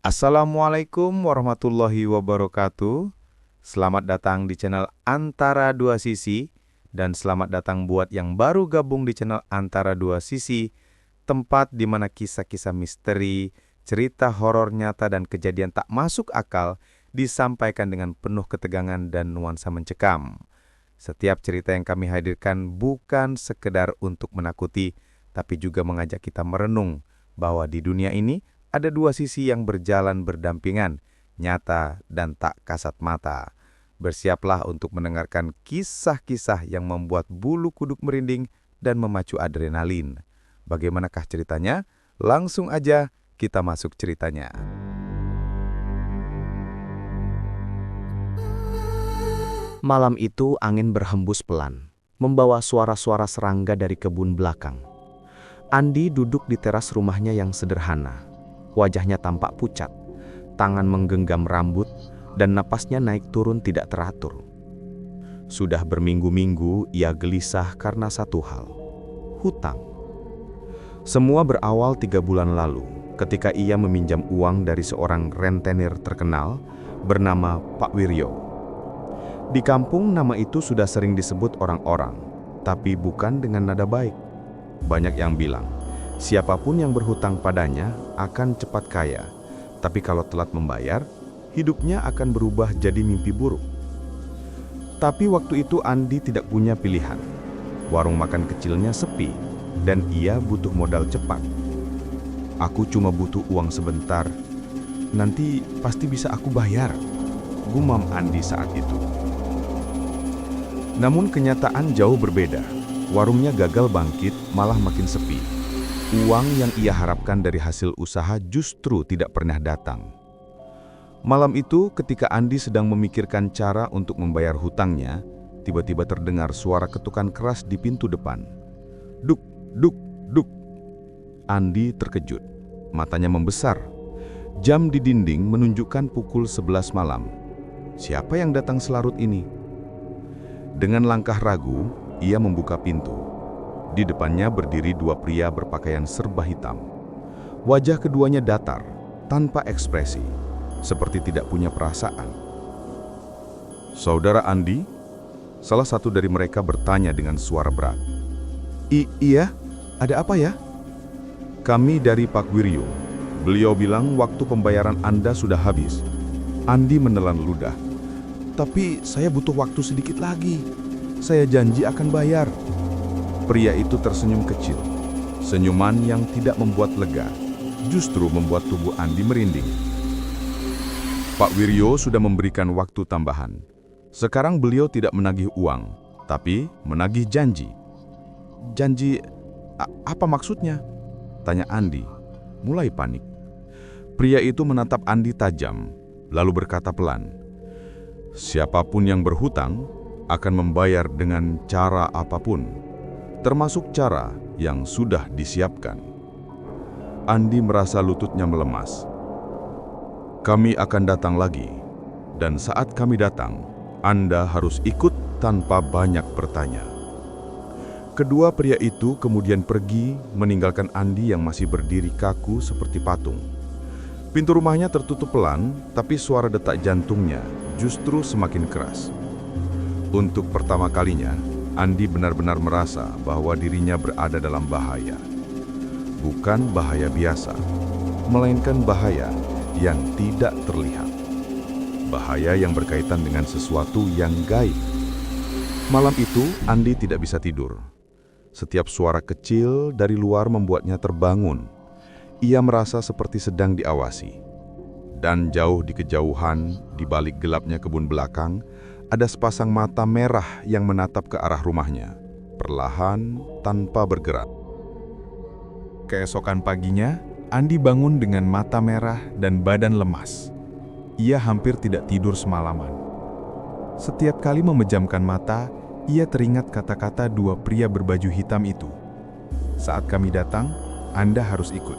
Assalamualaikum warahmatullahi wabarakatuh. Selamat datang di channel Antara Dua Sisi, dan selamat datang buat yang baru gabung di channel Antara Dua Sisi, tempat di mana kisah-kisah misteri, cerita horor nyata dan kejadian tak masuk akal disampaikan dengan penuh ketegangan dan nuansa mencekam. Setiap cerita yang kami hadirkan bukan sekedar untuk menakuti, tapi juga mengajak kita merenung bahwa di dunia ini ada dua sisi yang berjalan berdampingan, nyata dan tak kasat mata. Bersiaplah untuk mendengarkan kisah-kisah yang membuat bulu kuduk merinding dan memacu adrenalin. Bagaimanakah ceritanya? Langsung aja kita masuk ceritanya. Malam itu angin berhembus pelan, membawa suara-suara serangga dari kebun belakang. Andi duduk di teras rumahnya yang sederhana. Wajahnya tampak pucat, tangan menggenggam rambut, dan napasnya naik turun tidak teratur. Sudah berminggu-minggu ia gelisah karena satu hal, hutang. Semua berawal 3 bulan lalu, ketika ia meminjam uang dari seorang rentenir terkenal bernama Pak Wiryo. Di kampung nama itu sudah sering disebut orang-orang, tapi bukan dengan nada baik. Banyak yang bilang, siapapun yang berhutang padanya akan cepat kaya, tapi kalau telat membayar, hidupnya akan berubah jadi mimpi buruk. Tapi waktu itu Andi tidak punya pilihan. Warung makan kecilnya sepi, dan ia butuh modal cepat. "Aku cuma butuh uang sebentar, nanti pasti bisa aku bayar," gumam Andi saat itu. Namun kenyataan jauh berbeda. Warungnya gagal bangkit, malah makin sepi. Uang yang ia harapkan dari hasil usaha justru tidak pernah datang. Malam itu, ketika Andi sedang memikirkan cara untuk membayar hutangnya, tiba-tiba terdengar suara ketukan keras di pintu depan. Duk, duk, duk. Andi terkejut. Matanya membesar. Jam di dinding menunjukkan pukul 11 malam. Siapa yang datang selarut ini? Dengan langkah ragu, ia membuka pintu. Di depannya berdiri 2 pria berpakaian serba hitam. Wajah keduanya datar, tanpa ekspresi, seperti tidak punya perasaan. "Saudara Andi?" Salah satu dari mereka bertanya dengan suara berat. Iya, ada apa ya?" "Kami dari Pak Wiryo. Beliau bilang waktu pembayaran Anda sudah habis." Andi menelan ludah. "Tapi saya butuh waktu sedikit lagi. Saya janji akan bayar." Pria itu tersenyum kecil. Senyuman yang tidak membuat lega, justru membuat tubuh Andi merinding. Pak Wiryo sudah memberikan waktu tambahan. Sekarang beliau tidak menagih uang, tapi menagih janji. "Janji apa maksudnya?" tanya Andi, mulai panik. Pria itu menatap Andi tajam, lalu berkata pelan, "Siapapun yang berhutang akan membayar dengan cara apapun, termasuk cara yang sudah disiapkan." Andi merasa lututnya melemas. "Kami akan datang lagi, dan saat kami datang, Anda harus ikut tanpa banyak bertanya." Kedua pria itu kemudian pergi, meninggalkan Andi yang masih berdiri kaku seperti patung. Pintu rumahnya tertutup pelan, tapi suara detak jantungnya justru semakin keras. Untuk pertama kalinya, Andi benar-benar merasa bahwa dirinya berada dalam bahaya. Bukan bahaya biasa, melainkan bahaya yang tidak terlihat. Bahaya yang berkaitan dengan sesuatu yang gaib. Malam itu, Andi tidak bisa tidur. Setiap suara kecil dari luar membuatnya terbangun. Ia merasa seperti sedang diawasi. Dan jauh di kejauhan, di balik gelapnya kebun belakang, ada sepasang mata merah yang menatap ke arah rumahnya, perlahan tanpa bergerak. Keesokan paginya, Andi bangun dengan mata merah dan badan lemas. Ia hampir tidak tidur semalaman. Setiap kali memejamkan mata, ia teringat kata-kata 2 pria berbaju hitam itu. "Saat kami datang, Anda harus ikut."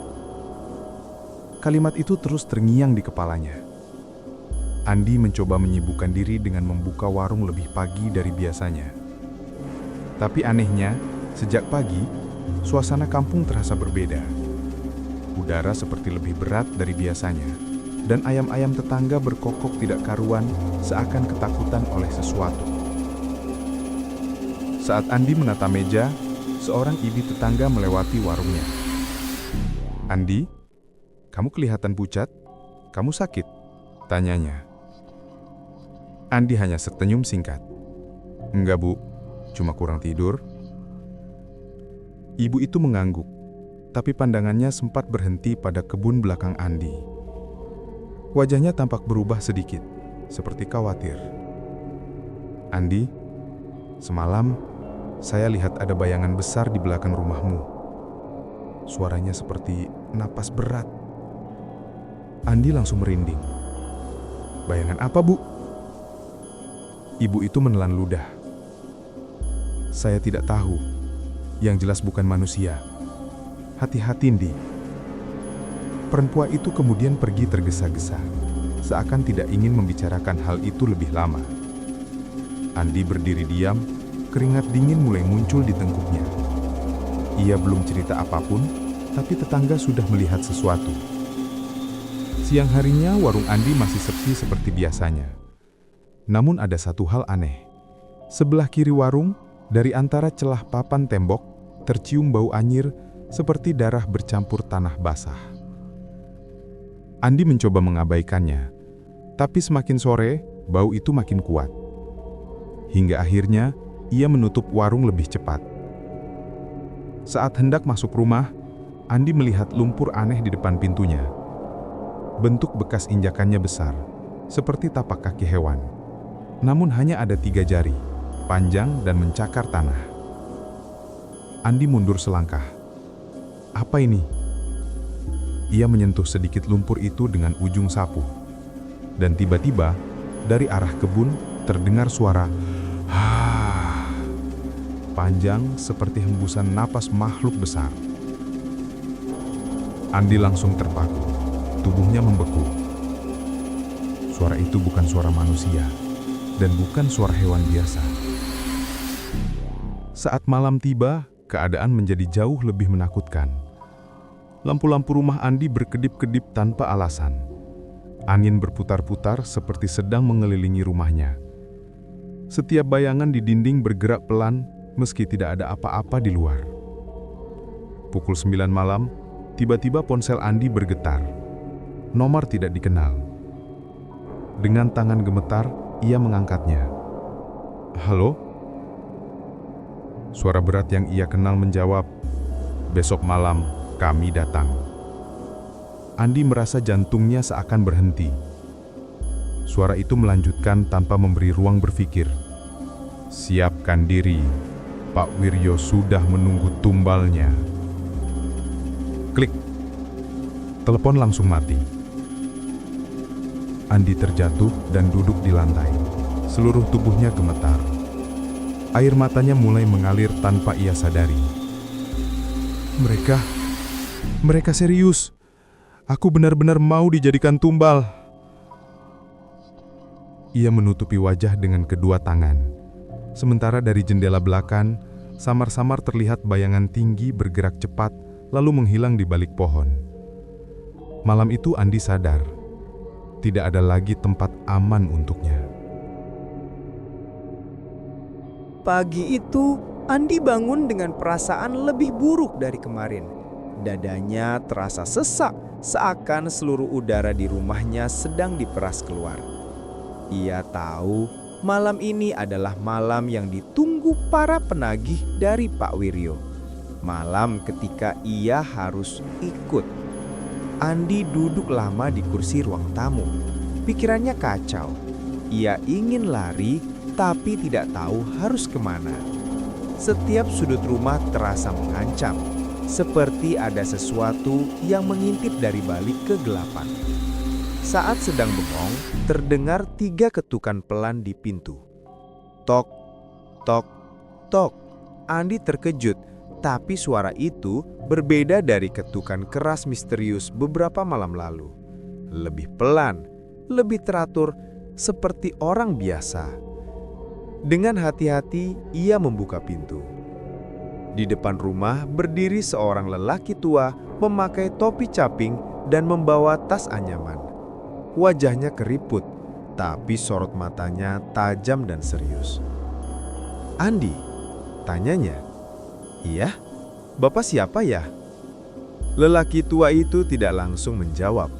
Kalimat itu terus terngiang di kepalanya. Andi mencoba menyibukkan diri dengan membuka warung lebih pagi dari biasanya. Tapi anehnya, sejak pagi, suasana kampung terasa berbeda. Udara seperti lebih berat dari biasanya. dan ayam-ayam tetangga berkokok tidak karuan seakan ketakutan oleh sesuatu. Saat Andi menata meja, seorang ibu tetangga melewati warungnya. "Andi, kamu kelihatan pucat? Kamu sakit?" tanyanya. Andi hanya senyum singkat. "Enggak, Bu, cuma kurang tidur." Ibu itu mengangguk, tapi pandangannya sempat berhenti pada kebun belakang Andi. Wajahnya tampak berubah sedikit, seperti khawatir. "Andi, semalam saya lihat ada bayangan besar di belakang rumahmu. Suaranya seperti napas berat." Andi langsung merinding. "Bayangan apa, Bu?" Ibu itu menelan ludah. "Saya tidak tahu. Yang jelas bukan manusia. Hati-hati, Andi." Perempuan itu kemudian pergi tergesa-gesa, seakan tidak ingin membicarakan hal itu lebih lama. Andi berdiri diam, keringat dingin mulai muncul di tengkuknya. Ia belum cerita apapun, tapi tetangga sudah melihat sesuatu. Siang harinya, warung Andi masih sepi seperti biasanya. Namun ada satu hal aneh. Sebelah kiri warung, dari antara celah papan tembok, tercium bau anyir seperti darah bercampur tanah basah. Andi mencoba mengabaikannya, tapi semakin sore, bau itu makin kuat. Hingga akhirnya, ia menutup warung lebih cepat. Saat hendak masuk rumah, Andi melihat lumpur aneh di depan pintunya. Bentuk bekas injakannya besar, seperti tapak kaki hewan. Namun hanya ada 3 jari, panjang dan mencakar tanah. Andi mundur selangkah. "Apa ini?" Ia menyentuh sedikit lumpur itu dengan ujung sapu. Dan tiba-tiba, dari arah kebun terdengar suara "Hah", panjang seperti hembusan napas makhluk besar. Andi langsung terpaku, tubuhnya membeku. Suara itu bukan suara manusia, dan bukan suara hewan biasa. Saat malam tiba, keadaan menjadi jauh lebih menakutkan. Lampu-lampu rumah Andi berkedip-kedip tanpa alasan. Angin berputar-putar seperti sedang mengelilingi rumahnya. Setiap bayangan di dinding bergerak pelan meski tidak ada apa-apa di luar. Pukul 9 malam, tiba-tiba ponsel Andi bergetar. Nomor tidak dikenal. Dengan tangan gemetar, ia mengangkatnya. "Halo?" Suara berat yang ia kenal menjawab, "Besok malam kami datang." Andi merasa jantungnya seakan berhenti. Suara itu melanjutkan tanpa memberi ruang berpikir. "Siapkan diri, Pak Wiryo sudah menunggu tumbalnya." Klik. Telepon langsung mati. Andi terjatuh dan duduk di lantai. Seluruh tubuhnya gemetar. Air matanya mulai mengalir tanpa ia sadari. Mereka serius. Aku benar-benar mau dijadikan tumbal." Ia menutupi wajah dengan kedua tangan. Sementara dari jendela belakang, samar-samar terlihat bayangan tinggi bergerak cepat lalu menghilang di balik pohon. Malam itu Andi sadar, tidak ada lagi tempat aman untuknya. Pagi itu, Andi bangun dengan perasaan lebih buruk dari kemarin. Dadanya terasa sesak, seakan seluruh udara di rumahnya sedang diperas keluar. Ia tahu malam ini adalah malam yang ditunggu para penagih dari Pak Wiryo. Malam ketika ia harus ikut. Andi duduk lama di kursi ruang tamu. Pikirannya kacau. Ia ingin lari, tapi tidak tahu harus kemana. Setiap sudut rumah terasa mengancam, seperti ada sesuatu yang mengintip dari balik kegelapan. Saat sedang bengong, terdengar 3 ketukan pelan di pintu. Tok, tok, tok. Andi terkejut, tapi suara itu berbeda dari ketukan keras misterius beberapa malam lalu. Lebih pelan, lebih teratur, seperti orang biasa. Dengan hati-hati, ia membuka pintu. Di depan rumah berdiri seorang lelaki tua memakai topi caping dan membawa tas anyaman. Wajahnya keriput, tapi sorot matanya tajam dan serius. "Andi?" tanyanya. "Iya, Bapak siapa ya?" Lelaki tua itu tidak langsung menjawab.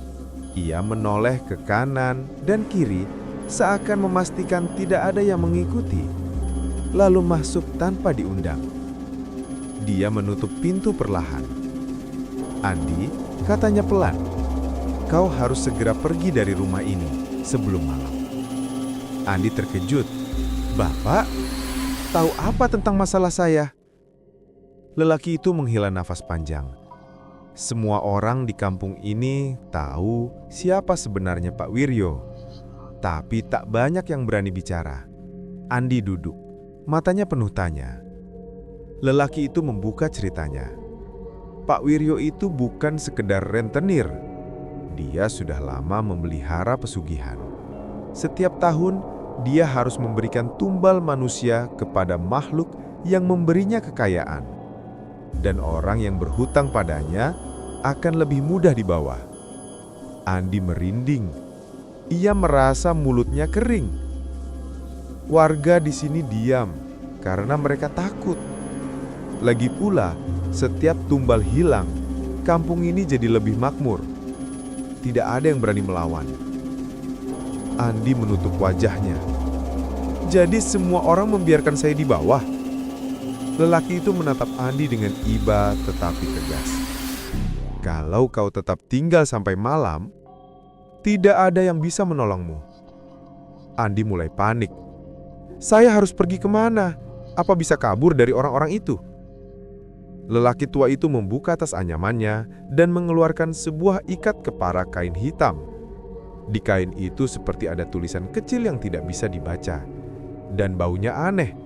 Ia menoleh ke kanan dan kiri seakan memastikan tidak ada yang mengikuti, lalu masuk tanpa diundang. Dia menutup pintu perlahan. "Andi," katanya pelan, "kau harus segera pergi dari rumah ini sebelum malam." Andi terkejut. "Bapak, tahu apa tentang masalah saya?" Lelaki itu menghela nafas panjang. Semua orang di kampung ini tahu siapa sebenarnya Pak Wiryo, tapi tak banyak yang berani bicara. Andi duduk, matanya penuh tanya. Lelaki itu membuka ceritanya. Pak Wiryo itu bukan sekedar rentenir. Dia sudah lama memelihara pesugihan. Setiap tahun, dia harus memberikan tumbal manusia kepada makhluk yang memberinya kekayaan. Dan orang yang berhutang padanya akan lebih mudah dibawa. Andi merinding. Ia merasa mulutnya kering. Warga di sini diam karena mereka takut. Lagi pula, setiap tumbal hilang, kampung ini jadi lebih makmur. Tidak ada yang berani melawan. Andi menutup wajahnya. "Jadi semua orang membiarkan saya di bawah?" Lelaki itu menatap Andi dengan iba tetapi tegas. "Kalau kau tetap tinggal sampai malam, tidak ada yang bisa menolongmu." Andi mulai panik. "Saya harus pergi kemana? Apa bisa kabur dari orang-orang itu?" Lelaki tua itu membuka tas anyamannya dan mengeluarkan sebuah ikat kepala kain hitam. Di kain itu seperti ada tulisan kecil yang tidak bisa dibaca. Dan baunya aneh,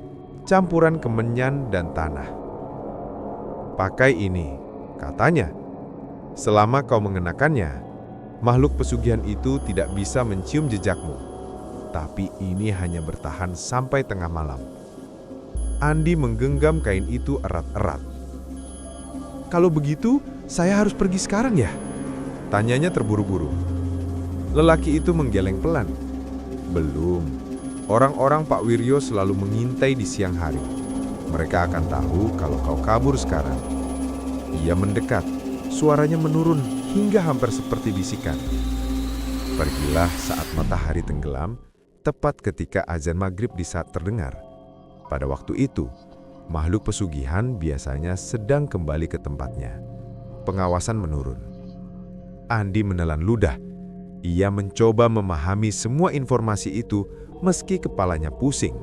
campuran kemenyan dan tanah. "Pakai ini," katanya. "Selama kau mengenakannya, makhluk pesugihan itu tidak bisa mencium jejakmu. Tapi ini hanya bertahan sampai tengah malam." Andi menggenggam kain itu erat-erat. "Kalau begitu, saya harus pergi sekarang ya?" tanyanya terburu-buru. Lelaki itu menggeleng pelan. "Belum. Orang-orang Pak Wiryo selalu mengintai di siang hari. Mereka akan tahu kalau kau kabur sekarang." Ia mendekat. Suaranya menurun hingga hampir seperti bisikan. "Pergilah saat matahari tenggelam, tepat ketika azan maghrib di saat terdengar. Pada waktu itu, makhluk pesugihan biasanya sedang kembali ke tempatnya. Pengawasan menurun." Andi menelan ludah. Ia mencoba memahami semua informasi itu meski kepalanya pusing.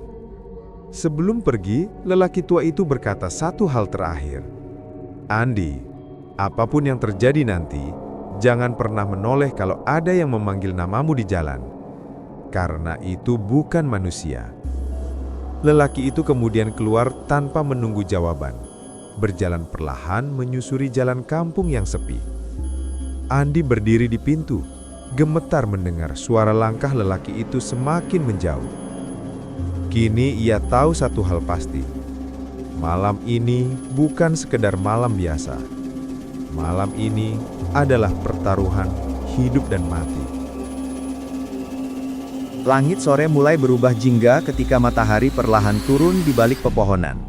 Sebelum pergi, lelaki tua itu berkata satu hal terakhir. "Andi, apapun yang terjadi nanti, jangan pernah menoleh kalau ada yang memanggil namamu di jalan. Karena itu bukan manusia." Lelaki itu kemudian keluar tanpa menunggu jawaban, berjalan perlahan menyusuri jalan kampung yang sepi. Andi berdiri di pintu, gemetar mendengar suara langkah lelaki itu semakin menjauh. Kini ia tahu satu hal pasti. Malam ini bukan sekedar malam biasa. Malam ini adalah pertaruhan hidup dan mati. Langit sore mulai berubah jingga ketika matahari perlahan turun di balik pepohonan.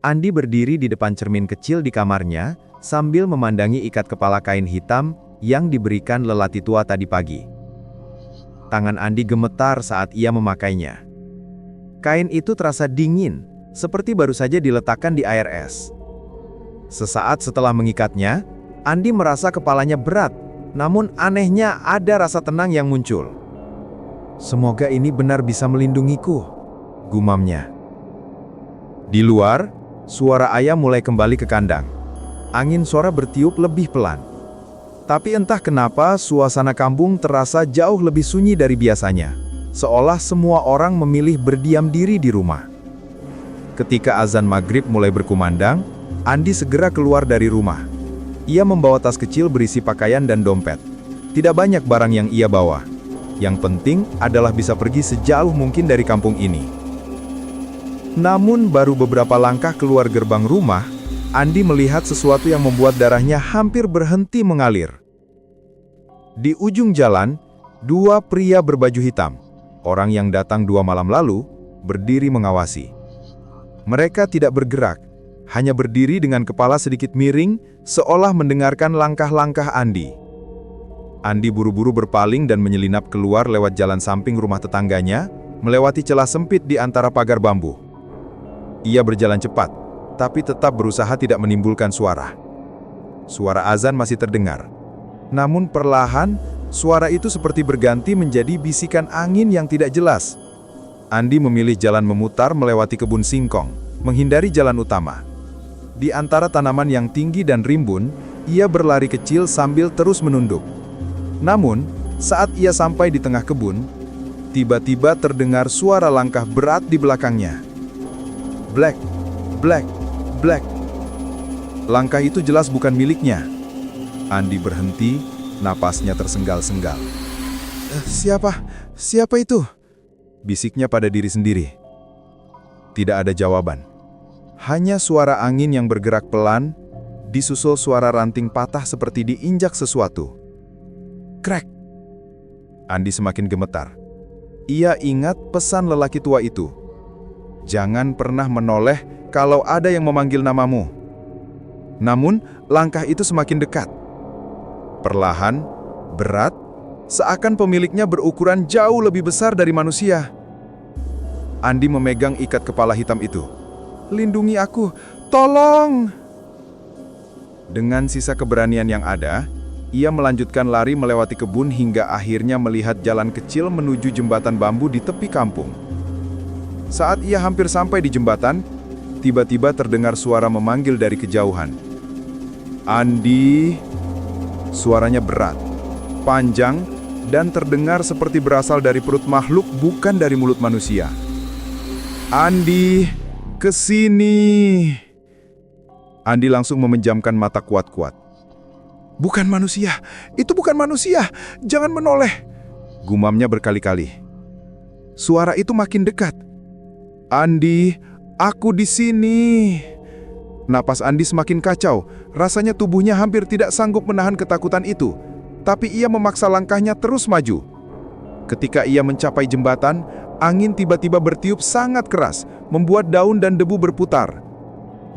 Andi berdiri di depan cermin kecil di kamarnya, sambil memandangi ikat kepala kain hitam yang diberikan lelaki tua tadi pagi. Tangan Andi gemetar saat ia memakainya. Kain itu terasa dingin, seperti baru saja diletakkan di air es. Sesaat setelah mengikatnya, Andi merasa kepalanya berat, namun anehnya ada rasa tenang yang muncul. "Semoga ini benar bisa melindungiku," gumamnya. Di luar, suara ayam mulai kembali ke kandang. Angin sore bertiup lebih pelan. Tapi entah kenapa suasana kampung terasa jauh lebih sunyi dari biasanya, seolah semua orang memilih berdiam diri di rumah. Ketika azan maghrib mulai berkumandang, Andi segera keluar dari rumah. Ia membawa tas kecil berisi pakaian dan dompet. Tidak banyak barang yang ia bawa. Yang penting adalah bisa pergi sejauh mungkin dari kampung ini. Namun baru beberapa langkah keluar gerbang rumah, Andi melihat sesuatu yang membuat darahnya hampir berhenti mengalir. Di ujung jalan, Dua pria berbaju hitam, orang yang datang 2 malam lalu, berdiri mengawasi. Mereka tidak bergerak, hanya berdiri dengan kepala sedikit miring, seolah mendengarkan langkah-langkah Andi. Andi buru-buru berpaling dan menyelinap keluar lewat jalan samping rumah tetangganya, melewati celah sempit di antara pagar bambu. Ia berjalan cepat, tapi tetap berusaha tidak menimbulkan suara. Suara azan masih terdengar. Namun perlahan, suara itu seperti berganti menjadi bisikan angin yang tidak jelas. Andi memilih jalan memutar melewati kebun singkong, menghindari jalan utama. Di antara tanaman yang tinggi dan rimbun, ia berlari kecil sambil terus menunduk. Namun, saat ia sampai di tengah kebun, tiba-tiba terdengar suara langkah berat di belakangnya. Black, Black, Black. Langkah itu jelas bukan miliknya. Andi berhenti, napasnya tersengal-sengal. Siapa itu? Bisiknya pada diri sendiri. Tidak ada jawaban. Hanya suara angin yang bergerak pelan, disusul suara ranting patah seperti diinjak sesuatu. Krek! Andi semakin gemetar. Ia ingat pesan lelaki tua itu. Jangan pernah menoleh kalau ada yang memanggil namamu. Namun, langkah itu semakin dekat. Perlahan, berat, seakan pemiliknya berukuran jauh lebih besar dari manusia. Andi memegang ikat kepala hitam itu. Lindungi aku, tolong! Dengan sisa keberanian yang ada, ia melanjutkan lari melewati kebun hingga akhirnya melihat jalan kecil menuju jembatan bambu di tepi kampung. Saat ia hampir sampai di jembatan, tiba-tiba terdengar suara memanggil dari kejauhan. Andi! Suaranya berat, panjang, dan terdengar seperti berasal dari perut makhluk bukan dari mulut manusia. Andi, kesini! Andi langsung memejamkan mata kuat-kuat. Bukan manusia, itu bukan manusia, jangan menoleh! Gumamnya berkali-kali. Suara itu makin dekat. Andi, aku di sini! Napas Andi semakin kacau, rasanya tubuhnya hampir tidak sanggup menahan ketakutan itu. Tapi ia memaksa langkahnya terus maju. Ketika ia mencapai jembatan, angin tiba-tiba bertiup sangat keras, membuat daun dan debu berputar.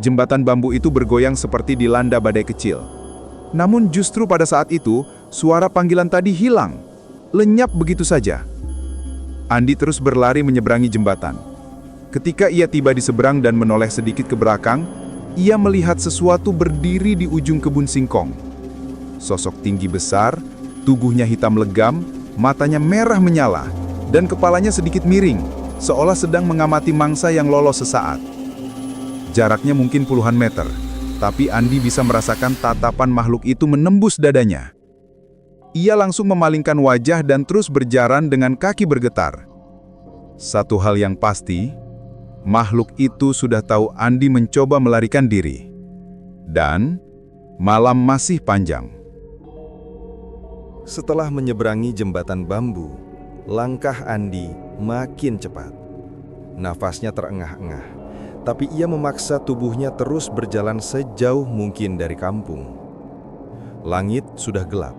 Jembatan bambu itu bergoyang seperti dilanda badai kecil. Namun justru pada saat itu, suara panggilan tadi hilang, lenyap begitu saja. Andi terus berlari menyeberangi jembatan. Ketika ia tiba di seberang dan menoleh sedikit ke belakang, ia melihat sesuatu berdiri di ujung kebun singkong. Sosok tinggi besar, tubuhnya hitam legam, matanya merah menyala, dan kepalanya sedikit miring, seolah sedang mengamati mangsa yang lolos sesaat. Jaraknya mungkin puluhan meter, tapi Andi bisa merasakan tatapan makhluk itu menembus dadanya. Ia langsung memalingkan wajah dan terus berjalan dengan kaki bergetar. Satu hal yang pasti, makhluk itu sudah tahu Andi mencoba melarikan diri. Dan malam masih panjang. Setelah menyeberangi jembatan bambu, langkah Andi makin cepat. Nafasnya terengah-engah, tapi ia memaksa tubuhnya terus berjalan sejauh mungkin dari kampung. Langit sudah gelap.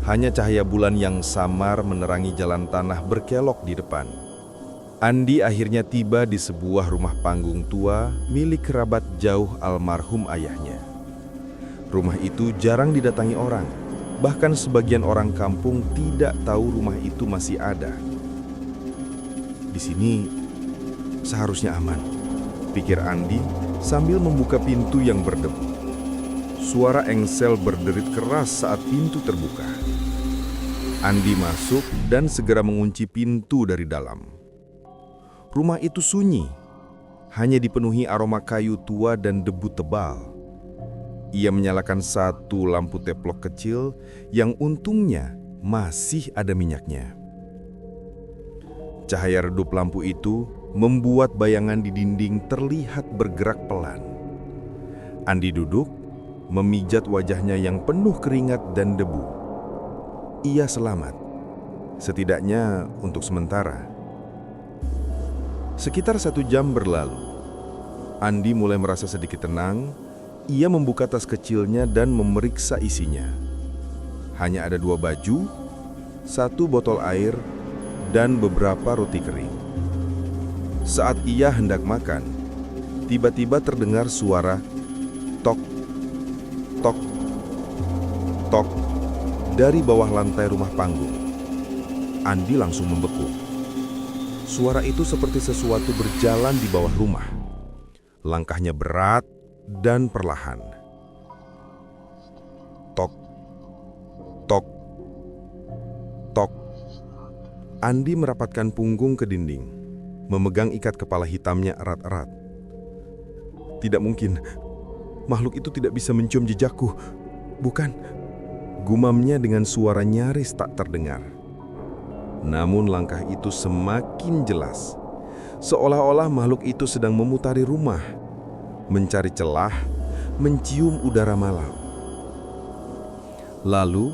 Hanya cahaya bulan yang samar menerangi jalan tanah berkelok di depan. Andi akhirnya tiba di sebuah rumah panggung tua milik kerabat jauh almarhum ayahnya. Rumah itu jarang didatangi orang. Bahkan sebagian orang kampung tidak tahu rumah itu masih ada. Di sini seharusnya aman, pikir Andi sambil membuka pintu yang berdebu. Suara engsel berderit keras saat pintu terbuka. Andi masuk dan segera mengunci pintu dari dalam. Rumah itu sunyi, hanya dipenuhi aroma kayu tua dan debu tebal. Ia menyalakan satu lampu teplok kecil yang untungnya masih ada minyaknya. Cahaya redup lampu itu membuat bayangan di dinding terlihat bergerak pelan. Andi duduk, memijat wajahnya yang penuh keringat dan debu. Ia selamat, setidaknya untuk sementara. Sekitar 1 jam berlalu, Andi mulai merasa sedikit tenang. Ia membuka tas kecilnya dan memeriksa isinya. Hanya ada 2 baju, 1 botol air, dan beberapa roti kering. Saat ia hendak makan, tiba-tiba terdengar suara tok, tok, tok dari bawah lantai rumah panggung. Andi langsung membeku. Suara itu seperti sesuatu berjalan di bawah rumah. Langkahnya berat dan perlahan. Tok, tok, tok. Andi merapatkan punggung ke dinding, memegang ikat kepala hitamnya erat-erat. Tidak mungkin, makhluk itu tidak bisa mencium jejakku. Bukan, gumamnya dengan suara nyaris tak terdengar. Namun langkah itu semakin jelas, seolah-olah makhluk itu sedang memutari rumah, mencari celah, mencium udara malam. Lalu,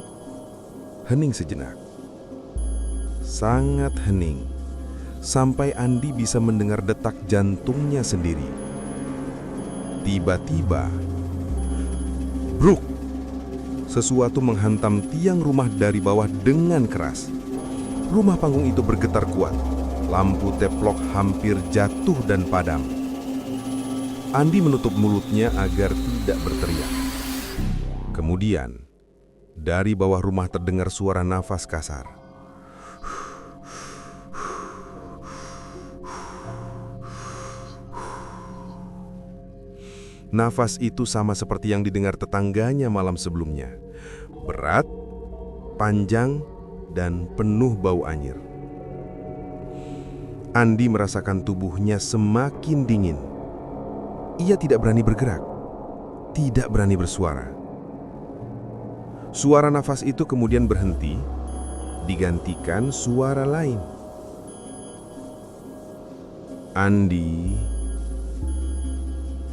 hening sejenak. Sangat hening, sampai Andi bisa mendengar detak jantungnya sendiri. Tiba-tiba, bruk! Sesuatu menghantam tiang rumah dari bawah dengan keras. Rumah panggung itu bergetar kuat. Lampu teplok hampir jatuh dan padam. Andi menutup mulutnya agar tidak berteriak. Kemudian, dari bawah rumah terdengar suara nafas kasar. Nafas itu sama seperti yang didengar tetangganya malam sebelumnya. Berat, panjang, dan penuh bau anyir. Andi merasakan tubuhnya semakin dingin. Ia tidak berani bergerak, tidak berani bersuara. Suara nafas itu kemudian berhenti, digantikan suara lain. Andi.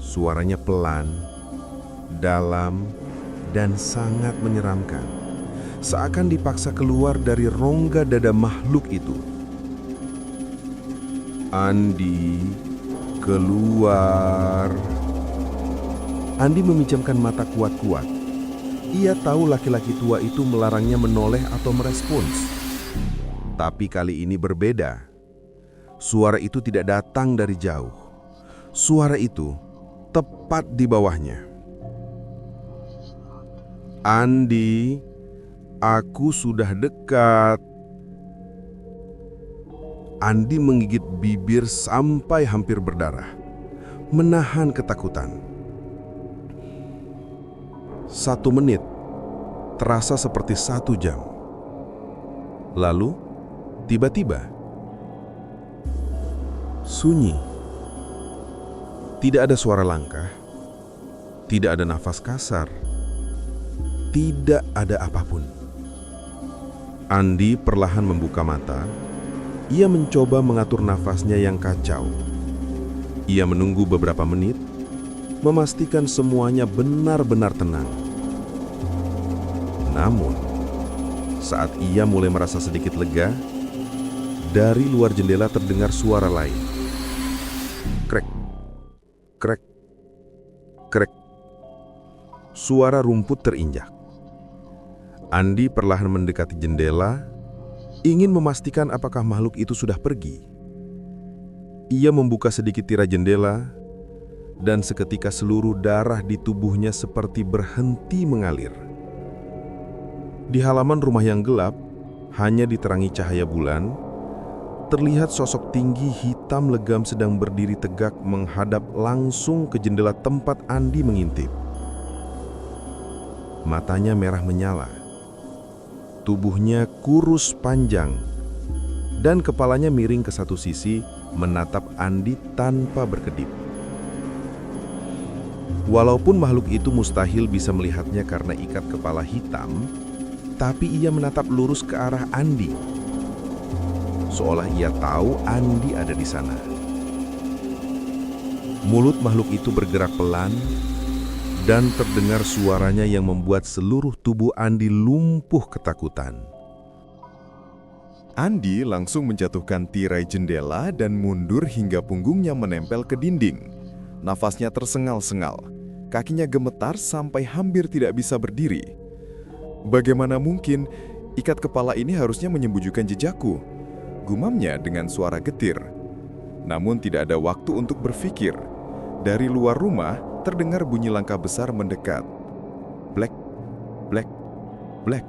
Suaranya pelan, dalam, dan sangat menyeramkan. Seakan dipaksa keluar dari rongga dada makhluk itu. Andi, keluar. Andi memejamkan mata kuat-kuat. Ia tahu laki-laki tua itu melarangnya menoleh atau merespons. Tapi kali ini berbeda. Suara itu tidak datang dari jauh. Suara itu tepat di bawahnya. Andi, aku sudah dekat. Andi menggigit bibir sampai hampir berdarah, menahan ketakutan. 1 menit terasa seperti 1 jam. Lalu, tiba-tiba, sunyi. Tidak ada suara langkah, tidak ada nafas kasar, tidak ada apapun. Andi perlahan membuka mata. Ia mencoba mengatur nafasnya yang kacau. Ia menunggu beberapa menit, memastikan semuanya benar-benar tenang. Namun, saat ia mulai merasa sedikit lega, dari luar jendela terdengar suara lain. Krek, krek, krek. Suara rumput terinjak. Andi perlahan mendekati jendela, ingin memastikan apakah makhluk itu sudah pergi. Ia membuka sedikit tirai jendela, dan seketika seluruh darah di tubuhnya seperti berhenti mengalir. Di halaman rumah yang gelap, hanya diterangi cahaya bulan, terlihat sosok tinggi hitam legam sedang berdiri tegak menghadap langsung ke jendela tempat Andi mengintip. Matanya merah menyala. Tubuhnya kurus panjang, dan kepalanya miring ke satu sisi menatap Andi tanpa berkedip. Walaupun makhluk itu mustahil bisa melihatnya karena ikat kepala hitam, tapi ia menatap lurus ke arah Andi, seolah ia tahu Andi ada di sana. Mulut makhluk itu bergerak pelan, dan terdengar suaranya yang membuat seluruh tubuh Andi lumpuh ketakutan. Andi langsung menjatuhkan tirai jendela dan mundur hingga punggungnya menempel ke dinding. Nafasnya tersengal-sengal, kakinya gemetar sampai hampir tidak bisa berdiri. Bagaimana mungkin Ikat kepala ini harusnya menyembunyikan jejakku, gumamnya dengan suara getir. Namun tidak ada waktu untuk berpikir. Dari luar rumah terdengar bunyi langkah besar mendekat. Blek, blek, blek.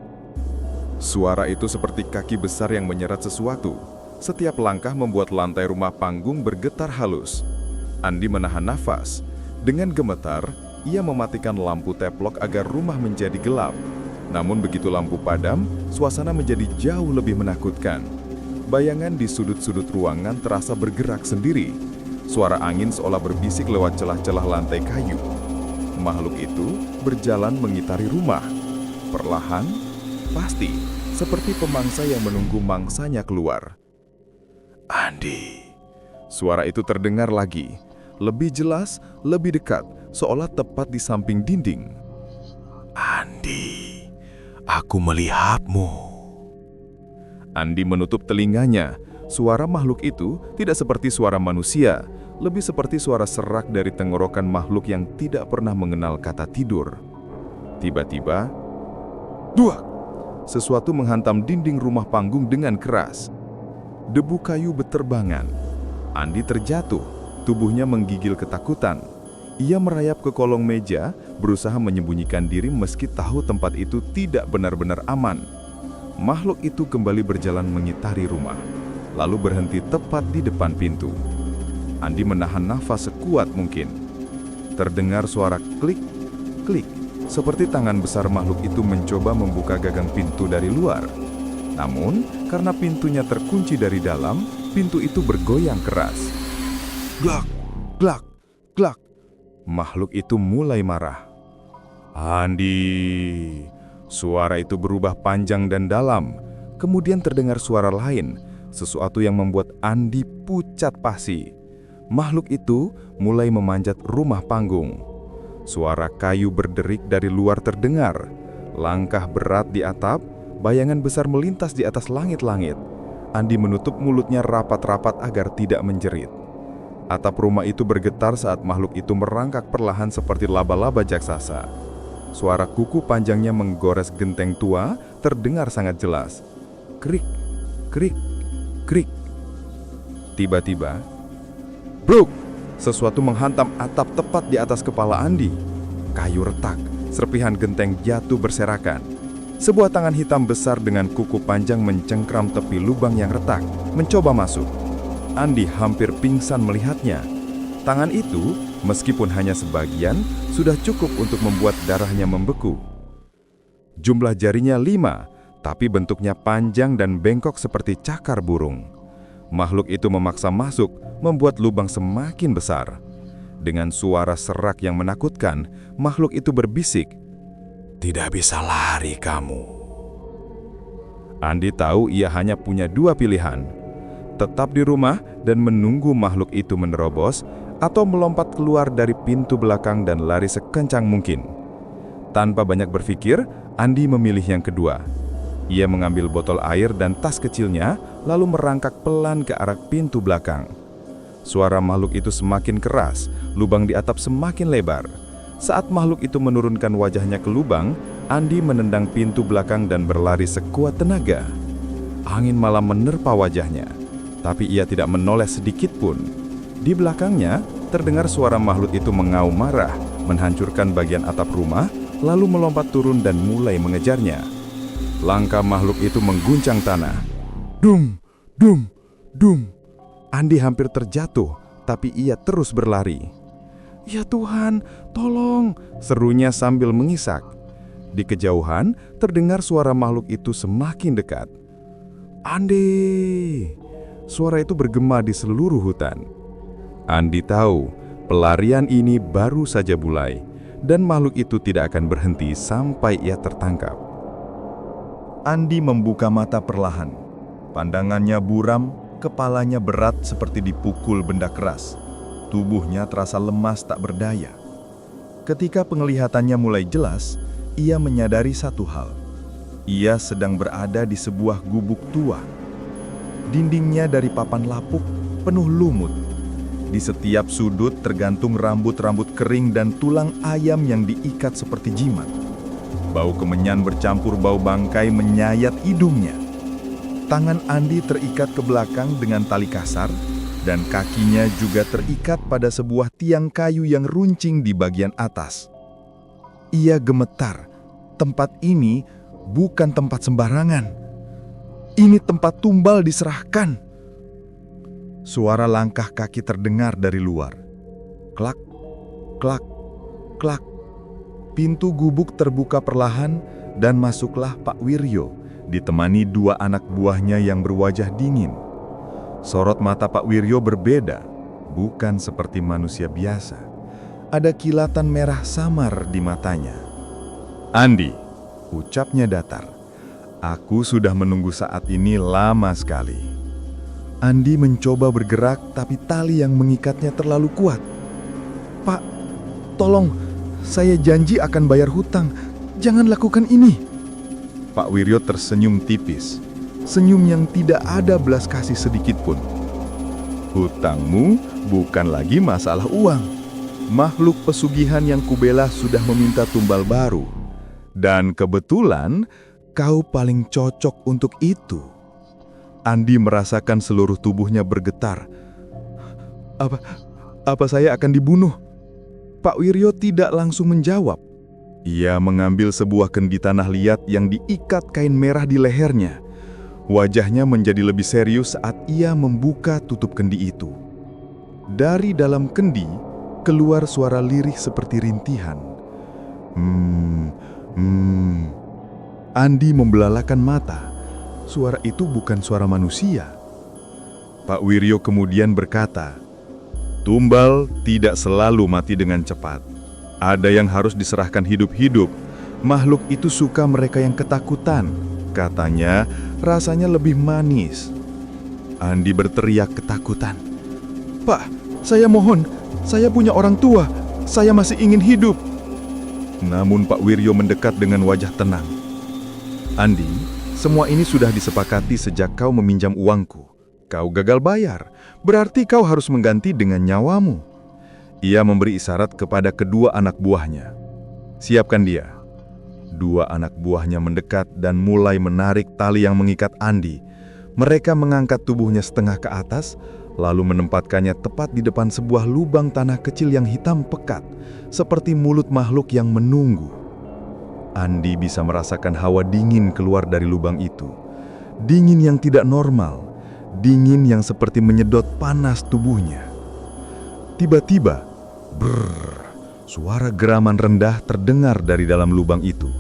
Suara itu seperti kaki besar yang menyeret sesuatu. Setiap langkah membuat lantai rumah panggung bergetar halus. Andi menahan nafas. Dengan gemetar, ia mematikan lampu teplok agar rumah menjadi gelap. Namun begitu lampu padam, suasana menjadi jauh lebih menakutkan. Bayangan di sudut-sudut ruangan terasa bergerak sendiri. Suara angin seolah berbisik lewat celah-celah lantai kayu. Makhluk itu berjalan mengitari rumah. Perlahan, pasti, seperti pemangsa yang menunggu mangsanya keluar. Andi. Suara itu terdengar lagi. Lebih jelas, lebih dekat, seolah tepat di samping dinding. Andi, aku melihatmu. Andi menutup telinganya. Suara makhluk itu tidak seperti suara manusia, lebih seperti suara serak dari tenggorokan makhluk yang tidak pernah mengenal kata tidur. Tiba-tiba, duak! Sesuatu menghantam dinding rumah panggung dengan keras. Debu kayu beterbangan. Andi terjatuh, tubuhnya menggigil ketakutan. Ia merayap ke kolong meja, berusaha menyembunyikan diri meski tahu tempat itu tidak benar-benar aman. Makhluk itu kembali berjalan mengitari rumah, lalu berhenti tepat di depan pintu. Andi menahan nafas sekuat mungkin. Terdengar suara klik, klik, seperti tangan besar makhluk itu mencoba membuka gagang pintu dari luar. Namun, karena pintunya terkunci dari dalam, pintu itu bergoyang keras. Glak, glak, glak. Makhluk itu mulai marah. Andi. Suara itu berubah panjang dan dalam. Kemudian terdengar suara lain, sesuatu yang membuat Andi pucat pasi. Makhluk itu mulai memanjat rumah panggung. Suara kayu berderik dari luar terdengar. Langkah berat di atap, bayangan besar melintas di atas langit-langit. Andi menutup mulutnya rapat-rapat agar tidak menjerit. Atap rumah itu bergetar saat makhluk itu merangkak perlahan seperti laba-laba jaksasa. Suara kuku panjangnya menggores genteng tua terdengar sangat jelas. Krik, krik, krik. Tiba-tiba, bruk! Sesuatu menghantam atap tepat di atas kepala Andi. Kayu retak, serpihan genteng jatuh berserakan. Sebuah tangan hitam besar dengan kuku panjang mencengkram tepi lubang yang retak, mencoba masuk. Andi hampir pingsan melihatnya. Tangan itu, meskipun hanya sebagian, sudah cukup untuk membuat darahnya membeku. Jumlah jarinya 5, tapi bentuknya panjang dan bengkok seperti cakar burung. Makhluk itu memaksa masuk, membuat lubang semakin besar. Dengan suara serak yang menakutkan, makhluk itu berbisik, "Tidak bisa lari kamu." Andi tahu ia hanya punya 2 pilihan. Tetap di rumah dan menunggu makhluk itu menerobos, atau melompat keluar dari pintu belakang dan lari sekencang mungkin. Tanpa banyak berpikir, Andi memilih yang kedua. Ia mengambil botol air dan tas kecilnya, lalu merangkak pelan ke arah pintu belakang. Suara makhluk itu semakin keras, lubang di atap semakin lebar. Saat makhluk itu menurunkan wajahnya ke lubang, Andi menendang pintu belakang dan berlari sekuat tenaga. Angin malam menerpa wajahnya, tapi ia tidak menoleh sedikit pun. Di belakangnya, terdengar suara makhluk itu mengaum marah, menghancurkan bagian atap rumah, lalu melompat turun dan mulai mengejarnya. Langkah makhluk itu mengguncang tanah. Dum, dum, dum. Andi hampir terjatuh, tapi ia terus berlari. "Ya Tuhan, tolong!" serunya sambil mengisak. Di kejauhan, terdengar suara makhluk itu semakin dekat. "Andi!" Suara itu bergema di seluruh hutan. Andi tahu pelarian ini baru saja mulai, dan makhluk itu tidak akan berhenti sampai ia tertangkap. Andi membuka mata perlahan. Pandangannya buram, kepalanya berat seperti dipukul benda keras. Tubuhnya terasa lemas tak berdaya. Ketika penglihatannya mulai jelas, ia menyadari satu hal. Ia sedang berada di sebuah gubuk tua. Dindingnya dari papan lapuk, penuh lumut. Di setiap sudut tergantung rambut-rambut kering dan tulang ayam yang diikat seperti jimat. Bau kemenyan bercampur bau bangkai menyayat hidungnya. Tangan Andi terikat ke belakang dengan tali kasar, dan kakinya juga terikat pada sebuah tiang kayu yang runcing di bagian atas. Ia gemetar. Tempat ini bukan tempat sembarangan. Ini tempat tumbal diserahkan. Suara langkah kaki terdengar dari luar. Klak, klak, klak. Pintu gubuk terbuka perlahan dan masuklah Pak Wiryo, ditemani dua anak buahnya yang berwajah dingin. Sorot mata Pak Wiryo berbeda, bukan seperti manusia biasa. Ada kilatan merah samar di matanya. "Andi," ucapnya datar. "Aku sudah menunggu saat ini lama sekali." Andi mencoba bergerak, tapi tali yang mengikatnya terlalu kuat. "Pak, tolong, saya janji akan bayar hutang. Jangan lakukan ini." Pak Wiryo tersenyum tipis. Senyum yang tidak ada belas kasih sedikit pun. "Hutangmu bukan lagi masalah uang. Makhluk pesugihan yang kubela sudah meminta tumbal baru. Dan kebetulan kau paling cocok untuk itu." Andi merasakan seluruh tubuhnya bergetar. Apa saya akan dibunuh?" Pak Wiryo tidak langsung menjawab. Ia mengambil sebuah kendi tanah liat yang diikat kain merah di lehernya. Wajahnya menjadi lebih serius saat ia membuka tutup kendi itu. Dari dalam kendi keluar suara lirih seperti rintihan. Andi membelalakan mata. Suara itu bukan suara manusia. Pak Wiryo kemudian berkata, "Tumbal tidak selalu mati dengan cepat. Ada yang harus diserahkan hidup-hidup. Makhluk itu suka mereka yang ketakutan. Katanya rasanya lebih manis." Andi berteriak ketakutan. "Pak, saya mohon, saya punya orang tua. Saya masih ingin hidup." Namun Pak Wiryo mendekat dengan wajah tenang. "Andi, semua ini sudah disepakati sejak kau meminjam uangku. Kau gagal bayar, berarti kau harus mengganti dengan nyawamu." Ia memberi isyarat kepada kedua anak buahnya. "Siapkan dia." Dua anak buahnya mendekat dan mulai menarik tali yang mengikat Andi. Mereka mengangkat tubuhnya setengah ke atas, lalu menempatkannya tepat di depan sebuah lubang tanah kecil yang hitam pekat, seperti mulut makhluk yang menunggu. Andi bisa merasakan hawa dingin keluar dari lubang itu. Dingin yang tidak normal, dingin yang seperti menyedot panas tubuhnya. Tiba-tiba, suara geraman rendah terdengar dari dalam lubang itu.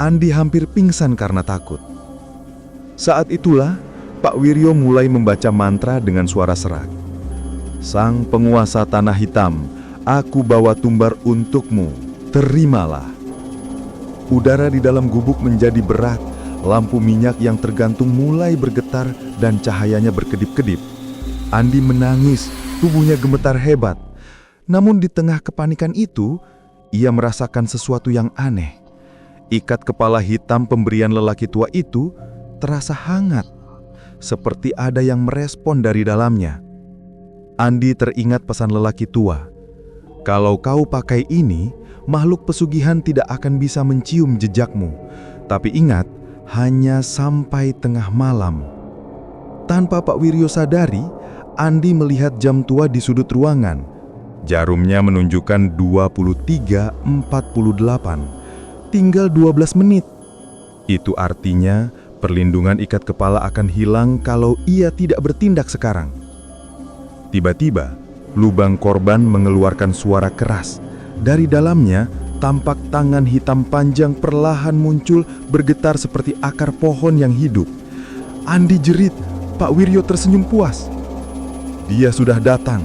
Andi hampir pingsan karena takut. Saat itulah, Pak Wiryo mulai membaca mantra dengan suara serak. "Sang penguasa tanah hitam, aku bawa tumbar untukmu, terimalah." Udara di dalam gubuk menjadi berat, lampu minyak yang tergantung mulai bergetar dan cahayanya berkedip-kedip. Andi menangis, tubuhnya gemetar hebat. Namun di tengah kepanikan itu, ia merasakan sesuatu yang aneh. Ikat kepala hitam pemberian lelaki tua itu terasa hangat, seperti ada yang merespon dari dalamnya. Andi teringat pesan lelaki tua, "Kalau kau pakai ini, makhluk pesugihan tidak akan bisa mencium jejakmu. Tapi ingat, hanya sampai tengah malam." Tanpa Pak Wiryo sadari, Andi melihat jam tua di sudut ruangan. Jarumnya menunjukkan 23.48. Tinggal 12 menit. Itu artinya perlindungan ikat kepala akan hilang kalau ia tidak bertindak sekarang. Tiba-tiba, lubang korban mengeluarkan suara keras. Dari dalamnya, tampak tangan hitam panjang perlahan muncul bergetar seperti akar pohon yang hidup. Andi jerit, Pak Wiryo tersenyum puas. Dia sudah datang.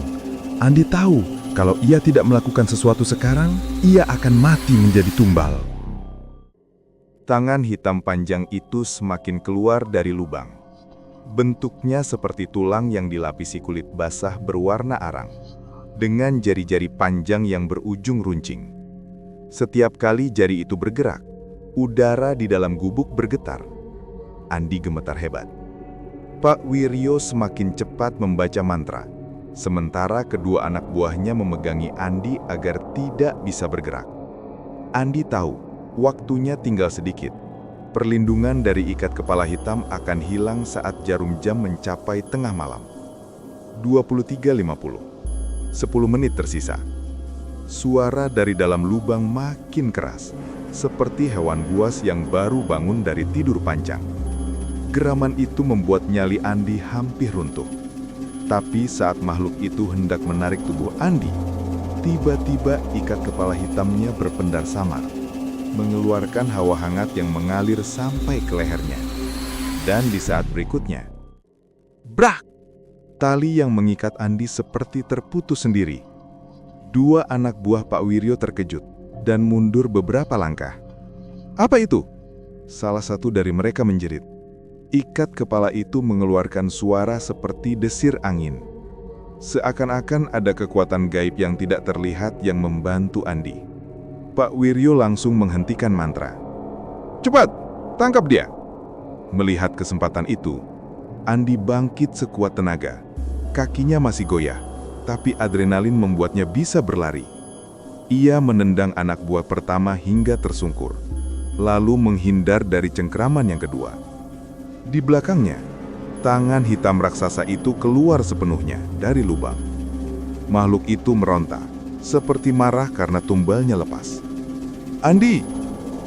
Andi tahu kalau ia tidak melakukan sesuatu sekarang, ia akan mati menjadi tumbal. Tangan hitam panjang itu semakin keluar dari lubang. Bentuknya seperti tulang yang dilapisi kulit basah berwarna arang, dengan jari-jari panjang yang berujung runcing. Setiap kali jari itu bergerak, udara di dalam gubuk bergetar. Andi gemetar hebat. Pak Wiryo semakin cepat membaca mantra, sementara kedua anak buahnya memegangi Andi agar tidak bisa bergerak. Andi tahu Waktunya tinggal sedikit. Perlindungan dari ikat kepala hitam akan hilang saat jarum jam mencapai tengah malam. 23.50. 10 menit tersisa. Suara dari dalam lubang makin keras, seperti hewan buas yang baru bangun dari tidur panjang. Geraman itu membuat nyali Andi hampir runtuh. Tapi saat makhluk itu hendak menarik tubuh Andi, tiba-tiba ikat kepala hitamnya berpendar samar, mengeluarkan hawa hangat yang mengalir sampai ke lehernya. Dan di saat berikutnya, brak! Tali yang mengikat Andi seperti terputus sendiri. Dua anak buah Pak Wiryo terkejut dan mundur beberapa langkah. Apa itu? Salah satu dari mereka menjerit. Ikat kepala itu mengeluarkan suara seperti desir angin. Seakan-akan ada kekuatan gaib yang tidak terlihat yang membantu Andi. Pak Wiryo langsung menghentikan mantra. Cepat, tangkap dia! Melihat kesempatan itu, Andi bangkit sekuat tenaga. Kakinya masih goyah, tapi adrenalin membuatnya bisa berlari. Ia menendang anak buah pertama hingga tersungkur, lalu menghindar dari cengkraman yang kedua. Di belakangnya, tangan hitam raksasa itu keluar sepenuhnya dari lubang. Makhluk itu meronta, seperti marah karena tumbalnya lepas. Andi!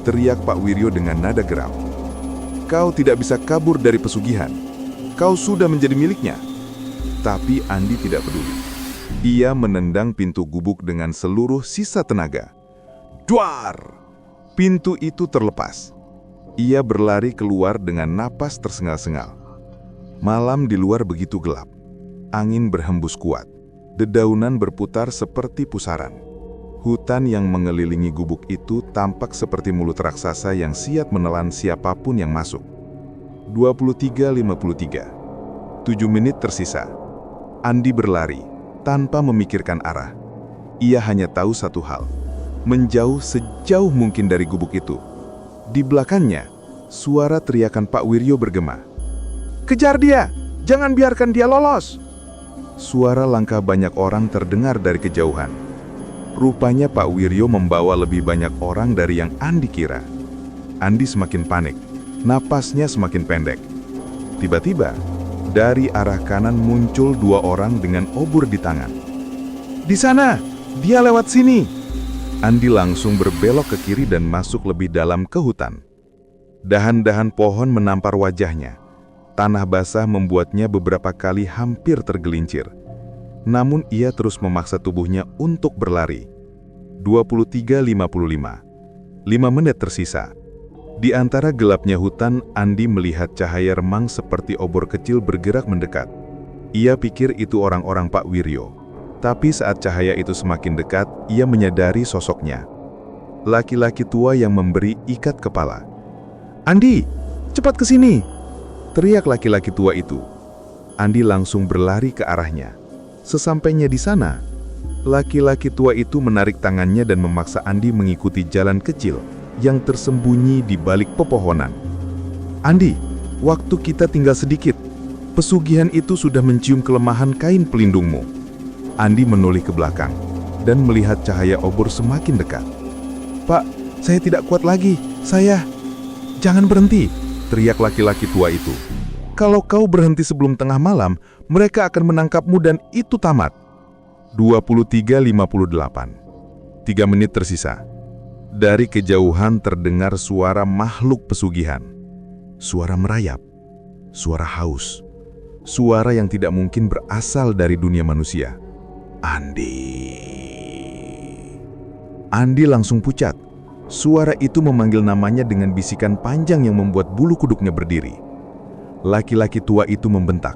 Teriak Pak Wiryo dengan nada geram. Kau tidak bisa kabur dari pesugihan. Kau sudah menjadi miliknya. Tapi Andi tidak peduli. Ia menendang pintu gubuk dengan seluruh sisa tenaga. Duar! Pintu itu terlepas. Ia berlari keluar dengan napas tersengal-sengal. Malam di luar begitu gelap. Angin berhembus kuat. Dedaunan berputar seperti pusaran. Hutan yang mengelilingi gubuk itu tampak seperti mulut raksasa yang siap menelan siapapun yang masuk. 23.53. 7 menit tersisa. Andi berlari tanpa memikirkan arah. Ia hanya tahu satu hal. Menjauh sejauh mungkin dari gubuk itu. Di belakangnya, suara teriakan Pak Wiryo bergema. Kejar dia! Jangan biarkan dia lolos! Suara langkah banyak orang terdengar dari kejauhan. Rupanya Pak Wiryo membawa lebih banyak orang dari yang Andi kira. Andi semakin panik. Napasnya semakin pendek. Tiba-tiba, dari arah kanan muncul 2 orang dengan obor di tangan. Di sana! Dia lewat sini! Andi langsung berbelok ke kiri dan masuk lebih dalam ke hutan. Dahan-dahan pohon menampar wajahnya. Tanah basah membuatnya beberapa kali hampir tergelincir. Namun ia terus memaksa tubuhnya untuk berlari. 23.55. 5 menit tersisa. Di antara gelapnya hutan, Andi melihat cahaya remang seperti obor kecil bergerak mendekat. Ia pikir itu orang-orang Pak Wiryo. Tapi saat cahaya itu semakin dekat, ia menyadari sosoknya. Laki-laki tua yang memberi ikat kepala. Andi, cepat ke sini! Teriak laki-laki tua itu. Andi langsung berlari ke arahnya. Sesampainya di sana, laki-laki tua itu menarik tangannya dan memaksa Andi mengikuti jalan kecil yang tersembunyi di balik pepohonan. Andi, waktu kita tinggal sedikit. Pesugihan itu sudah mencium kelemahan kain pelindungmu. Andi menoleh ke belakang dan melihat cahaya obor semakin dekat. Pak, saya tidak kuat lagi. Saya... Jangan berhenti, teriak laki-laki tua itu. Kalau kau berhenti sebelum tengah malam, mereka akan menangkapmu dan itu tamat. 23.58. 3 menit tersisa. Dari kejauhan terdengar suara makhluk pesugihan. Suara merayap. Suara haus. Suara yang tidak mungkin berasal dari dunia manusia. Andi langsung pucat. Suara itu memanggil namanya dengan bisikan panjang yang membuat bulu kuduknya berdiri. Laki-laki tua itu membentak.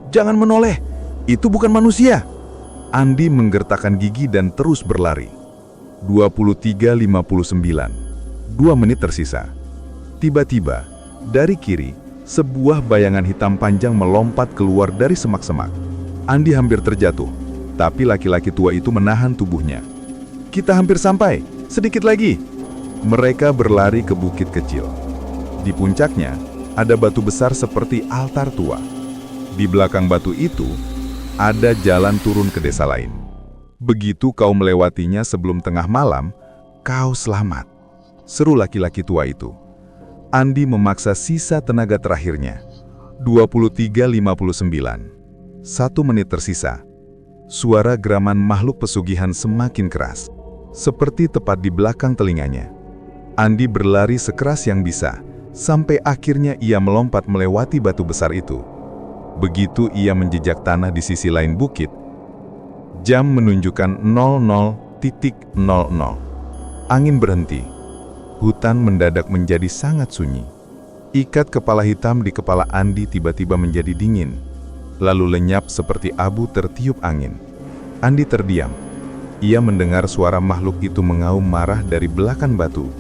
Jangan menoleh, itu bukan manusia. Andi menggertakkan gigi dan terus berlari. 23.59. 2 menit tersisa. Tiba-tiba, dari kiri, sebuah bayangan hitam panjang melompat keluar dari semak-semak. Andi hampir terjatuh. Tapi laki-laki tua itu menahan tubuhnya. Kita hampir sampai, sedikit lagi. Mereka berlari ke bukit kecil. Di puncaknya, ada batu besar seperti altar tua. Di belakang batu itu, ada jalan turun ke desa lain. Begitu kau melewatinya sebelum tengah malam, kau selamat. seru laki-laki tua itu. Andi memaksa sisa tenaga terakhirnya. 23.59. 1 menit tersisa. Suara geraman makhluk pesugihan semakin keras, seperti tepat di belakang telinganya. Andi berlari sekeras yang bisa, sampai akhirnya ia melompat melewati batu besar itu. Begitu ia menjejak tanah di sisi lain bukit, jam menunjukkan 00.00. Angin berhenti. Hutan mendadak menjadi sangat sunyi. Ikat kepala hitam di kepala Andi tiba-tiba menjadi dingin, lalu lenyap seperti abu tertiup angin. Andi terdiam. Ia mendengar suara makhluk itu mengaum marah dari belakang batu,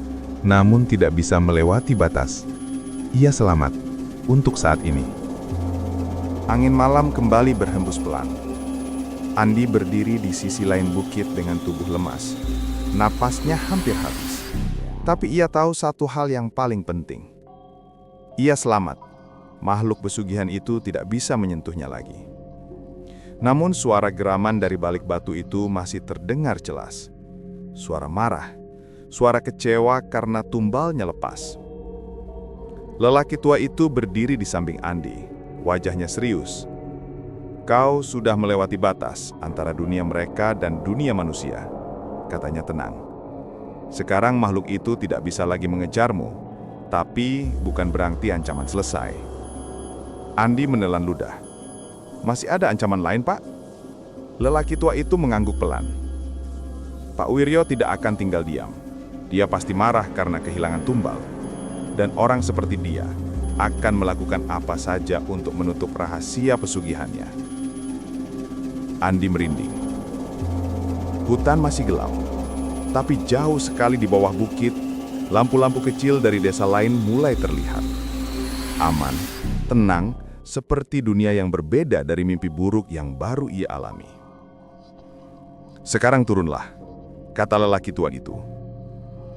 namun tidak bisa melewati batas. Ia selamat untuk saat ini. Angin malam kembali berhembus pelan. Andi berdiri di sisi lain bukit dengan tubuh lemas. Napasnya hampir habis. Tapi ia tahu satu hal yang paling penting. Ia selamat. Makhluk pesugihan itu tidak bisa menyentuhnya lagi. Namun suara geraman dari balik batu itu masih terdengar jelas. Suara marah, suara kecewa karena tumbalnya lepas. Lelaki tua itu berdiri di samping Andi, wajahnya serius. Kau sudah melewati batas antara dunia mereka dan dunia manusia, katanya tenang. Sekarang makhluk itu tidak bisa lagi mengejarmu, tapi bukan berarti ancaman selesai. Andi menelan ludah. Masih ada ancaman lain, Pak? Lelaki tua itu mengangguk pelan. Pak Wiryo tidak akan tinggal diam. Dia pasti marah karena kehilangan tumbal. Dan orang seperti dia akan melakukan apa saja untuk menutup rahasia pesugihannya. Andi merinding. Hutan masih gelap, tapi jauh sekali di bawah bukit, lampu-lampu kecil dari desa lain mulai terlihat. Aman, tenang, seperti dunia yang berbeda dari mimpi buruk yang baru ia alami. Sekarang turunlah, kata lelaki tua itu.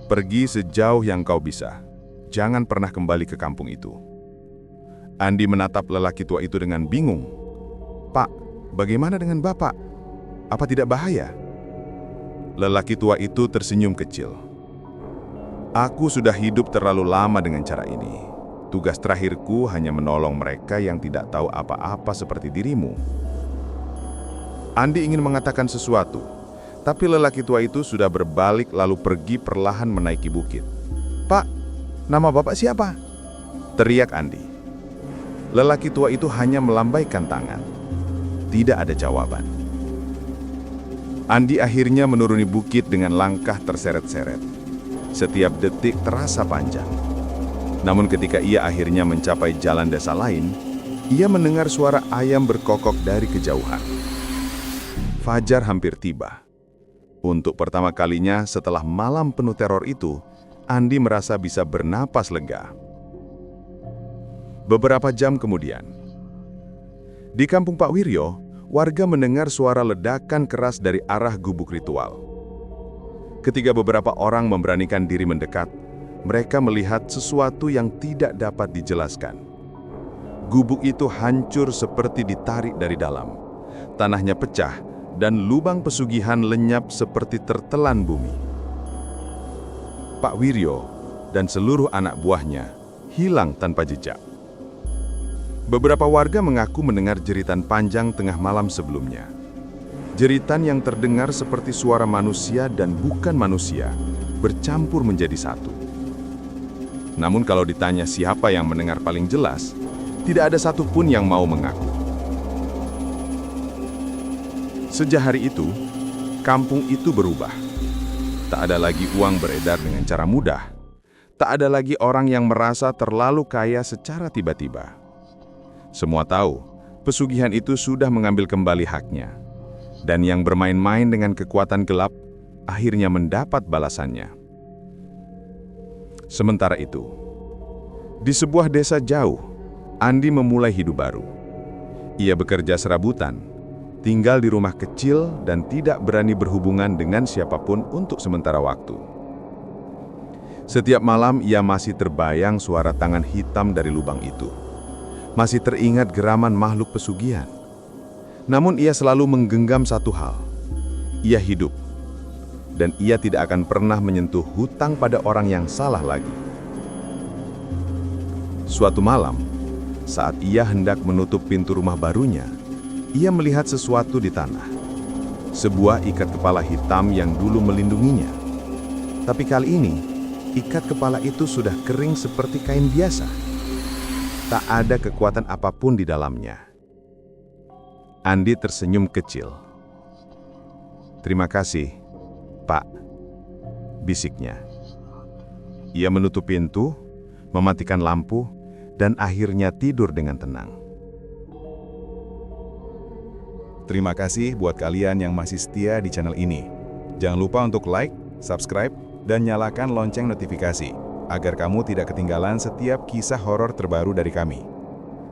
Pergi sejauh yang kau bisa. Jangan pernah kembali ke kampung itu. Andi menatap lelaki tua itu dengan bingung. Pak, bagaimana dengan Bapak? Apa tidak bahaya? Lelaki tua itu tersenyum kecil. Aku sudah hidup terlalu lama dengan cara ini. Tugas terakhirku hanya menolong mereka yang tidak tahu apa-apa seperti dirimu. Andi ingin mengatakan sesuatu, tapi lelaki tua itu sudah berbalik lalu pergi perlahan menaiki bukit. Pak, nama Bapak siapa? Teriak Andi. Lelaki tua itu hanya melambaikan tangan. Tidak ada jawaban. Andi akhirnya menuruni bukit dengan langkah terseret-seret. Setiap detik terasa panjang. Namun ketika ia akhirnya mencapai jalan desa lain, ia mendengar suara ayam berkokok dari kejauhan. Fajar hampir tiba. Untuk pertama kalinya setelah malam penuh teror itu, Andi merasa bisa bernapas lega. Beberapa jam kemudian, di kampung Pak Wiryo, warga mendengar suara ledakan keras dari arah gubuk ritual. Ketika beberapa orang memberanikan diri mendekat, mereka melihat sesuatu yang tidak dapat dijelaskan. Gubuk itu hancur seperti ditarik dari dalam. Tanahnya pecah dan lubang pesugihan lenyap seperti tertelan bumi. Pak Wiryo dan seluruh anak buahnya hilang tanpa jejak. Beberapa warga mengaku mendengar jeritan panjang tengah malam sebelumnya. Jeritan yang terdengar seperti suara manusia dan bukan manusia, bercampur menjadi satu. Namun kalau ditanya siapa yang mendengar paling jelas, tidak ada satupun yang mau mengaku. Sejak hari itu, kampung itu berubah. Tak ada lagi uang beredar dengan cara mudah. Tak ada lagi orang yang merasa terlalu kaya secara tiba-tiba. Semua tahu, pesugihan itu sudah mengambil kembali haknya. Dan yang bermain-main dengan kekuatan gelap, akhirnya mendapat balasannya. Sementara itu, di sebuah desa jauh, Andi memulai hidup baru. Ia bekerja serabutan, tinggal di rumah kecil dan tidak berani berhubungan dengan siapapun untuk sementara waktu. Setiap malam ia masih terbayang suara tangan hitam dari lubang itu. Masih teringat geraman makhluk pesugihan. Namun ia selalu menggenggam satu hal. Ia hidup. dan ia tidak akan pernah menyentuh hutang pada orang yang salah lagi. Suatu malam, saat ia hendak menutup pintu rumah barunya, ia melihat sesuatu di tanah. Sebuah ikat kepala hitam yang dulu melindunginya. Tapi kali ini, ikat kepala itu sudah kering seperti kain biasa. Tak ada kekuatan apapun di dalamnya. Andi tersenyum kecil. "Terima kasih, Pak," bisiknya. Ia menutup pintu, mematikan lampu, dan akhirnya tidur dengan tenang. Terima kasih buat kalian yang masih setia di channel ini. Jangan lupa untuk like, subscribe, dan nyalakan lonceng notifikasi, agar kamu tidak ketinggalan setiap kisah horor terbaru dari kami.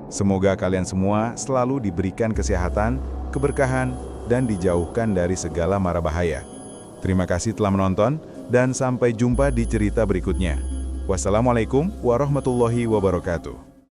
Semoga kalian semua selalu diberikan kesehatan, keberkahan, dan dijauhkan dari segala mara bahaya. Terima kasih telah menonton, dan sampai jumpa di cerita berikutnya. Wassalamualaikum warahmatullahi wabarakatuh.